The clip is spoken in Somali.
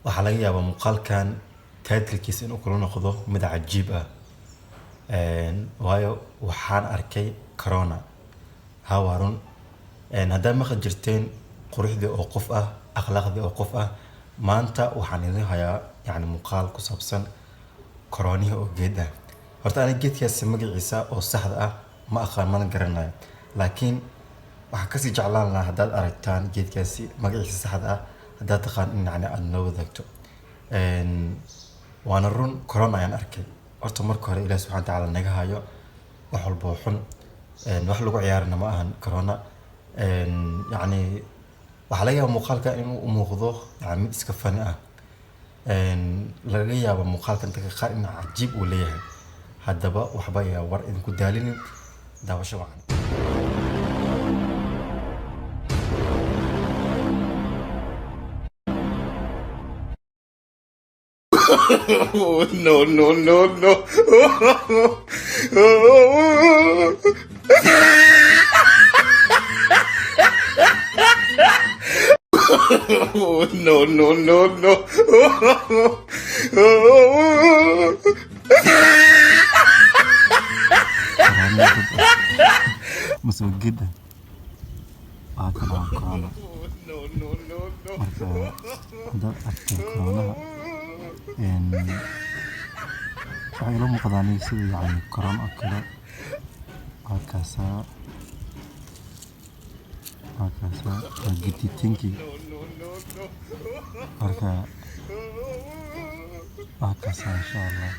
waxaa laga yaabaa muuqaalkan title-kiisa inuu kula noqdo mid cajiib ah. waayo waxaan arkay corona hawarun haddaad maqli jirteen quruxdii oo qof ah, akhlaaqdii oo qof ah, maanta waxaan idin hayaa yani muuqaal ku saabsan coronihi oo geed ah. horta aniga geedkaasi magaciisa oo saxda ah ma aqaan, mana garanayo, laakiin waxaan kasii jeclaan lahaa haddaad aragtaan geedkaasi magaciisa saxda ah, haddaad taqaan in yani aad noo wadaagto. waana run corona ayaan arkay. horta marka hore ilaahi subxaana watacaala naga hayo wax walba oo xun, wax lagu ciyaarana ma ahan corona. yani waxaa laga yaabaa muuqaalka inuu u muuqdo yani mid iska fani ah, laga yaabo muuqaalkan dadka qaar in cajiib uu leeyahay. haddaba waxba ayaa war idinku daalinin, daawasho wacan. No, no, no, no. No, no, no, no. masoo geed ah waa ka dhaca corona. No, no, no, no. marka haddaad aragteen coronaha waxay ila muuqdaan sida yani corona oo kale. waa giditaanki marka waa kaasa insha allah.